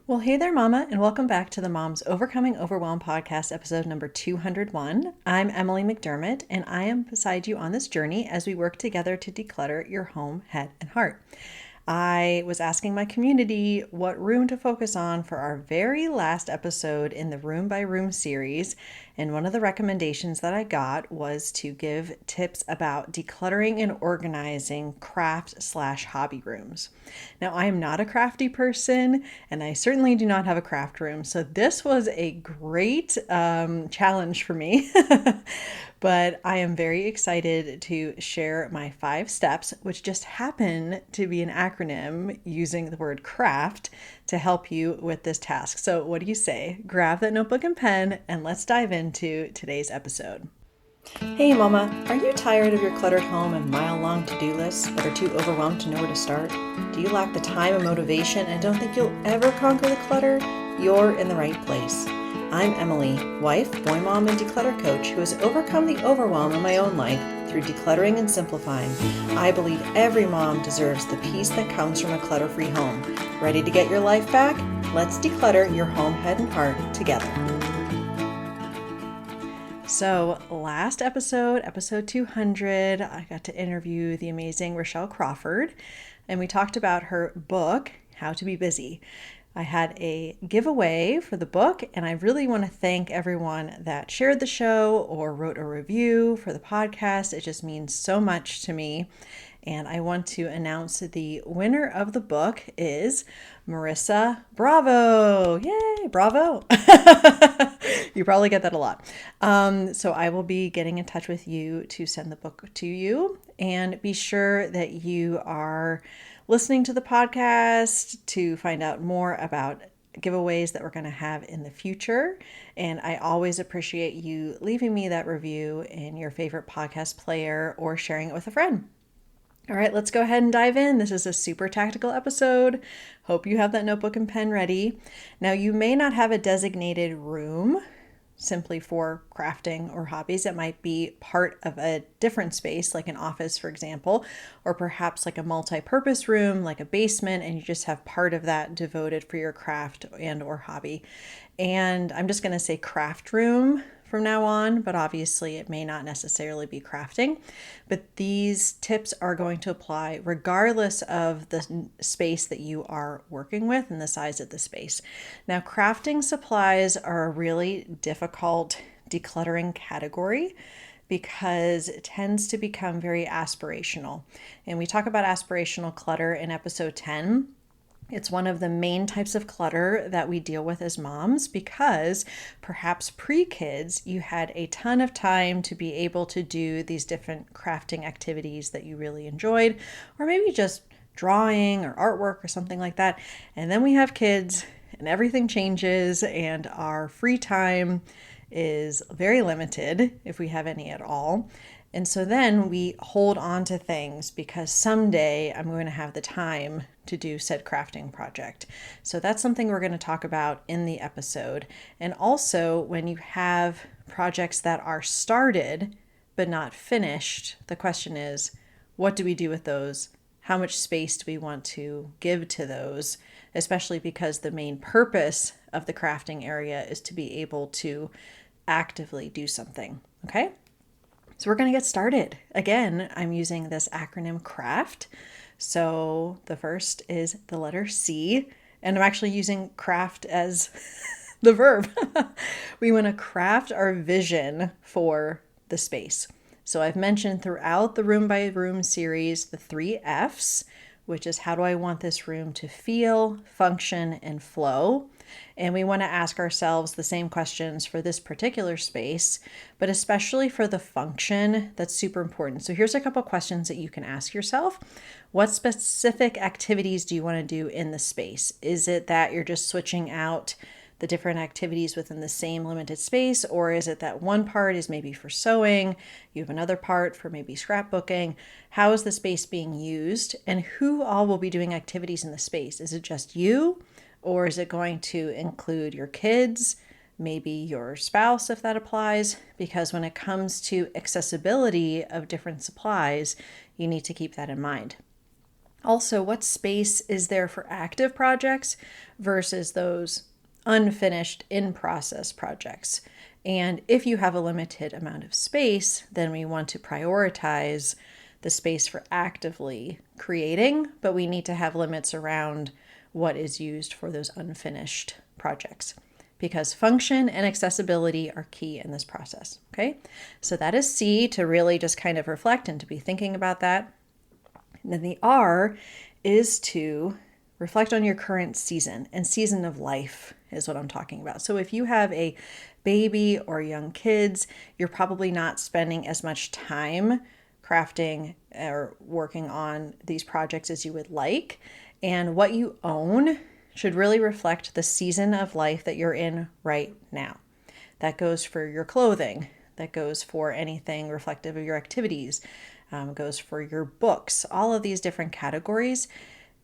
Well, hey there, Mama, and welcome back to the Mom's Overcoming Overwhelm podcast, episode number 201. I'm Emily McDermott, and I am beside you on this journey as we work together to declutter your home, head, and heart. I was asking my community what room to focus on for our very last episode in the Room by Room series. And one of the recommendations that I got was to give tips about decluttering and organizing craft/hobby rooms. Now, I am not a crafty person, and I certainly do not have a craft room. So this was a great challenge for me. But I am very excited to share my 5 steps, which just happen to be an acronym using the word craft to help you with this task. So, what do you say? Grab that notebook and pen, and let's dive into today's episode. Hey, Mama, are you tired of your cluttered home and mile-long to-do lists but are too overwhelmed to know where to start? Do you lack the time and motivation and don't think you'll ever conquer the clutter? You're in the right place. I'm Emily, wife, boy mom, and declutter coach who has overcome the overwhelm in my own life through decluttering and simplifying. I believe every mom deserves the peace that comes from a clutter-free home. Ready to get your life back? Let's declutter your home, head, and heart together. So last episode 200, I got to interview the amazing Rochelle Crawford, and we talked about her book, How to Be Busy. I had a giveaway for the book, and I really want to thank everyone that shared the show or wrote a review for the podcast. It just means so much to me. And I want to announce the winner of the book is Marissa Bravo. Yay, bravo. You probably get that a lot. So I will be getting in touch with you to send the book to you. And be sure that you are listening to the podcast to find out more about giveaways that we're going to have in the future. And I always appreciate you leaving me that review in your favorite podcast player or sharing it with a friend. All right, let's go ahead and dive in. This is a super tactical episode. Hope you have that notebook and pen ready. Now, you may not have a designated room simply for crafting or hobbies. It might be part of a different space, like an office, for example, or perhaps like a multi-purpose room, like a basement, and you just have part of that devoted for your craft and or hobby. And I'm just going to say craft room from now on, but obviously it may not necessarily be crafting. But these tips are going to apply regardless of the space that you are working with and the size of the space. Now, crafting supplies are a really difficult decluttering category because it tends to become very aspirational. And we talk about aspirational clutter in episode 10. It's one of the main types of clutter that we deal with as moms because perhaps pre-kids, you had a ton of time to be able to do these different crafting activities that you really enjoyed, or maybe just drawing or artwork or something like that. And then we have kids and everything changes and our free time is very limited if we have any at all. And so then we hold on to things because someday I'm going to have the time to do said crafting project. So that's something we're going to talk about in the episode. And also, when you have projects that are started but not finished, the question is, what do we do with those? How much space do we want to give to those? Especially because the main purpose of the crafting area is to be able to actively do something. Okay? So we're going to get started. Again, I'm using this acronym CRAFT. So the first is the letter C, and I'm actually using craft as the verb. We want to craft our vision for the space. So I've mentioned throughout the Room by Room series the 3 F's, which is how do I want this room to feel, function, and flow. And we want to ask ourselves the same questions for this particular space, but especially for the function, that's super important. So here's a couple questions that you can ask yourself. What specific activities do you want to do in the space? Is it that you're just switching out the different activities within the same limited space? Or is it that one part is maybe for sewing, you have another part for maybe scrapbooking? How is the space being used? And who all will be doing activities in the space? Is it just you? Or is it going to include your kids, maybe your spouse if that applies? Because when it comes to accessibility of different supplies, you need to keep that in mind. Also, what space is there for active projects versus those unfinished in process projects? And if you have a limited amount of space, then we want to prioritize the space for actively creating, but we need to have limits around what is used for those unfinished projects, because function and accessibility are key in this process. Okay, so that is C, to really just kind of reflect and to be thinking about that. And then the R is to reflect on your current season, and season of life is what I'm talking about. So if you have a baby or young kids, you're probably not spending as much time crafting or working on these projects as you would like. And what you own should really reflect the season of life that you're in right now. That goes for your clothing, that goes for anything reflective of your activities, goes for your books, all of these different categories.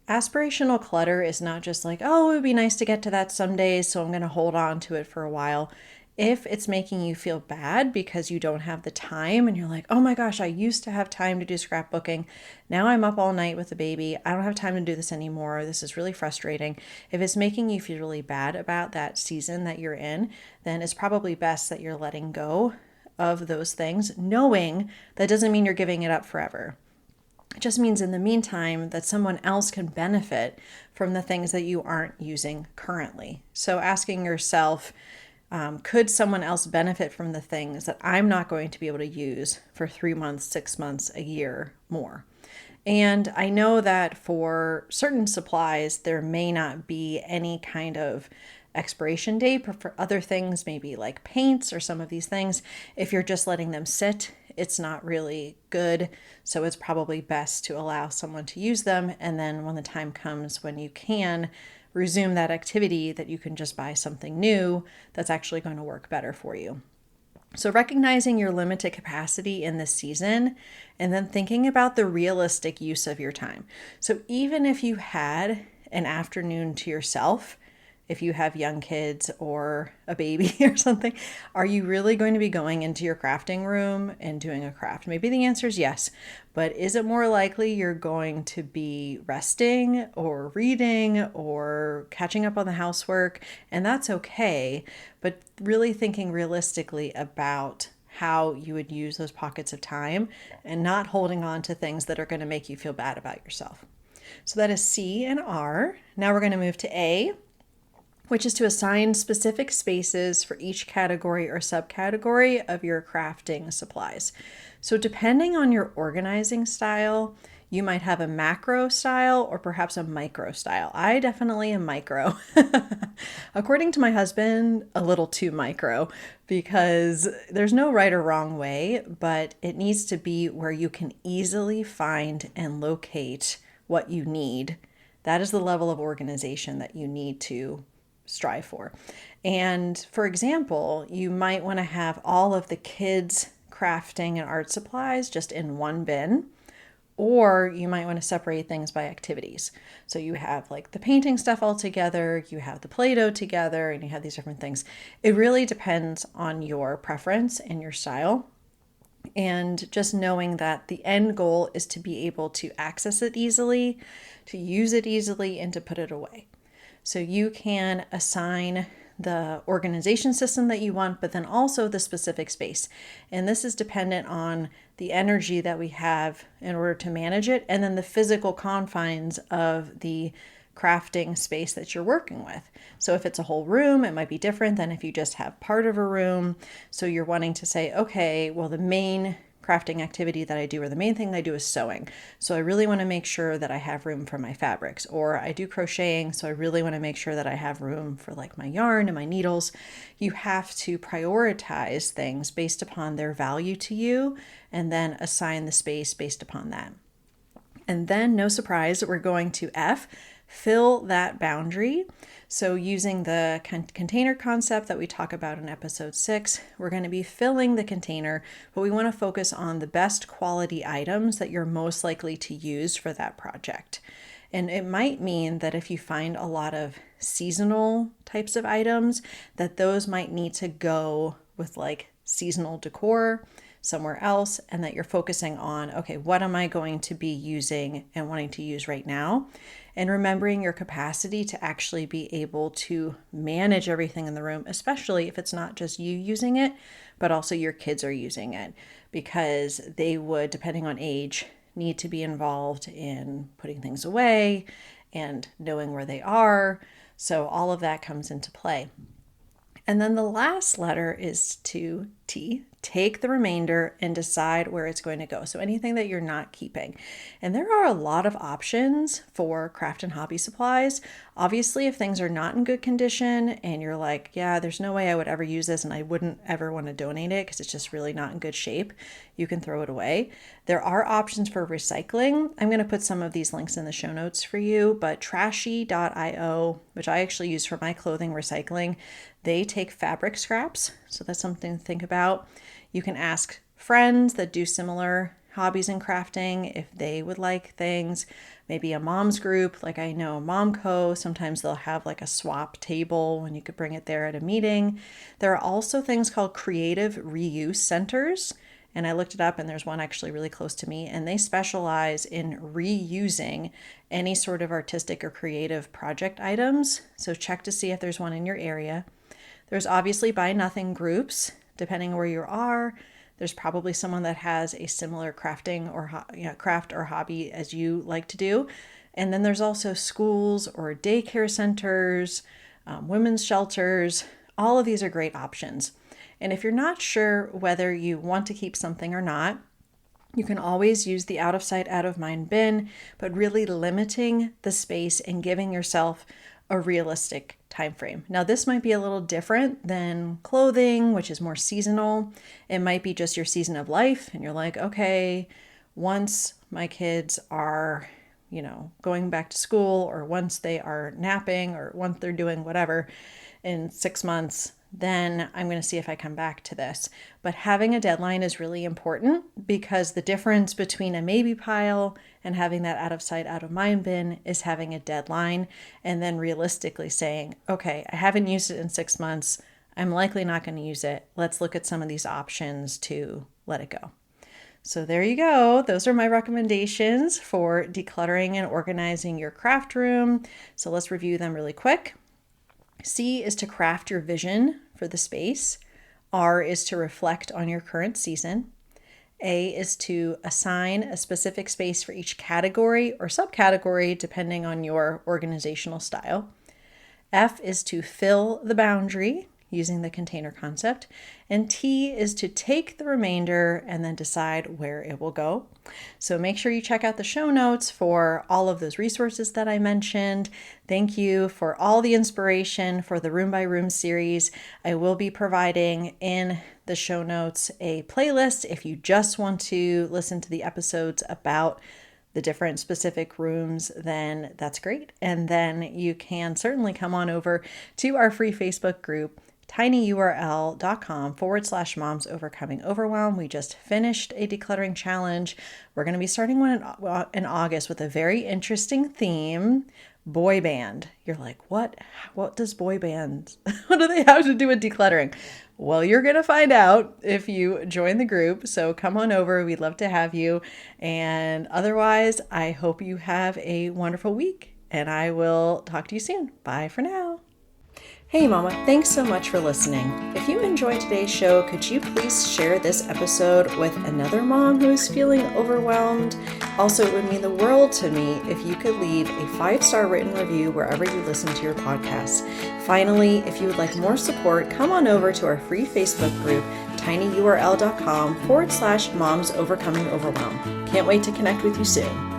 Aspirational clutter is not just like, oh, it would be nice to get to that someday, so I'm going to hold on to it for a while. If it's making you feel bad because you don't have the time and you're like, oh my gosh, I used to have time to do scrapbooking. Now I'm up all night with the baby. I don't have time to do this anymore. This is really frustrating. If it's making you feel really bad about that season that you're in, then it's probably best that you're letting go of those things, knowing that doesn't mean you're giving it up forever. It just means in the meantime that someone else can benefit from the things that you aren't using currently. So asking yourself, could someone else benefit from the things that I'm not going to be able to use for 3 months, 6 months, a year more? And I know that for certain supplies, there may not be any kind of expiration date, but for other things, maybe like paints or some of these things, if you're just letting them sit, it's not really good. So it's probably best to allow someone to use them. And then when the time comes when you can resume that activity, that you can just buy something new that's actually going to work better for you. So recognizing your limited capacity in this season, and then thinking about the realistic use of your time. So even if you had an afternoon to yourself, if you have young kids or a baby or something, are you really going to be going into your crafting room and doing a craft? Maybe the answer is yes, but is it more likely you're going to be resting or reading or catching up on the housework? And that's okay, but really thinking realistically about how you would use those pockets of time and not holding on to things that are going to make you feel bad about yourself. So that is C and R. Now we're going to move to A, which is to assign specific spaces for each category or subcategory of your crafting supplies. So depending on your organizing style, you might have a macro style or perhaps a micro style. I definitely am micro. According to my husband, a little too micro, because there's no right or wrong way, but it needs to be where you can easily find and locate what you need. That is the level of organization that you need to strive for. And for example, you might want to have all of the kids' crafting and art supplies just in one bin, or you might want to separate things by activities. So you have like the painting stuff all together, you have the Play-Doh together, and you have these different things. It really depends on your preference and your style. And just knowing that the end goal is to be able to access it easily, to use it easily, and to put it away. So you can assign the organization system that you want, but then also the specific space. And this is dependent on the energy that we have in order to manage it, and then the physical confines of the crafting space that you're working with. So if it's a whole room, it might be different than if you just have part of a room. So you're wanting to say, okay, well, the main crafting activity that I do, or the main thing that I do, is sewing. So I really want to make sure that I have room for my fabrics. Or I do crocheting, so I really want to make sure that I have room for like my yarn and my needles. You have to prioritize things based upon their value to you, and then assign the space based upon that. And then, no surprise, we're going to F, fill that boundary. So using the container concept that we talk about in episode 6, we're going to be filling the container, but we want to focus on the best quality items that you're most likely to use for that project. And it might mean that if you find a lot of seasonal types of items, that those might need to go with like seasonal decor. somewhere else, and that you're focusing on, okay, what am I going to be using and wanting to use right now? And remembering your capacity to actually be able to manage everything in the room, especially if it's not just you using it, but also your kids are using it, because they would, depending on age, need to be involved in putting things away and knowing where they are. So all of that comes into play. And then the last letter is to T. Take the remainder and decide where it's going to go. So anything that you're not keeping. And there are a lot of options for craft and hobby supplies. Obviously, if things are not in good condition and you're like, yeah, there's no way I would ever use this and I wouldn't ever want to donate it because it's just really not in good shape, you can throw it away. There are options for recycling. I'm going to put some of these links in the show notes for you, but trashy.io, which I actually use for my clothing recycling, they take fabric scraps. So that's something to think about. You can ask friends that do similar hobbies in crafting if they would like things. Maybe a mom's group, like I know Momco, sometimes they'll have like a swap table and you could bring it there at a meeting. There are also things called creative reuse centers. And I looked it up and there's one actually really close to me, and they specialize in reusing any sort of artistic or creative project items. So check to see if there's one in your area. There's obviously buy nothing groups, depending on where you are. There's probably someone that has a similar crafting or craft or hobby as you like to do. And then there's also schools or daycare centers, women's shelters. All of these are great options. And if you're not sure whether you want to keep something or not, you can always use the out of sight, out of mind bin, but really limiting the space and giving yourself a realistic time frame. Now, this might be a little different than clothing, which is more seasonal. It might be just your season of life, and you're like, okay, once my kids are, going back to school, or once they are napping, or once they're doing whatever in 6 months, then I'm going to see if I come back to this. But having a deadline is really important, because the difference between a maybe pile and having that out of sight, out of mind bin is having a deadline and then realistically saying, okay, I haven't used it in 6 months. I'm likely not going to use it. Let's look at some of these options to let it go. So there you go. Those are my recommendations for decluttering and organizing your craft room. So let's review them really quick. C is to craft your vision for the space. R is to reflect on your current season. A is to assign a specific space for each category or subcategory, depending on your organizational style. F is to fill the boundary using the container concept. And T is to take the remainder and then decide where it will go. So make sure you check out the show notes for all of those resources that I mentioned. Thank you for all the inspiration for the Room by Room series. I will be providing in the show notes a playlist if you just want to listen to the episodes about the different specific rooms, then that's great. And then you can certainly come on over to our free Facebook group, tinyurl.com/moms overcoming overwhelm. We just finished a decluttering challenge. We're going to be starting one in August with a very interesting theme, boy band. You're like, what does boy bands, what do they have to do with decluttering? Well, you're going to find out if you join the group. So come on over. We'd love to have you. And otherwise, I hope you have a wonderful week, and I will talk to you soon. Bye for now. Hey Mama, thanks so much for listening. If you enjoyed today's show, could you please share this episode with another mom who is feeling overwhelmed? Also, it would mean the world to me if you could leave a 5-star written review wherever you listen to your podcasts. Finally, if you would like more support, come on over to our free Facebook group, tinyurl.com/moms overcoming overwhelm. Can't wait to connect with you soon.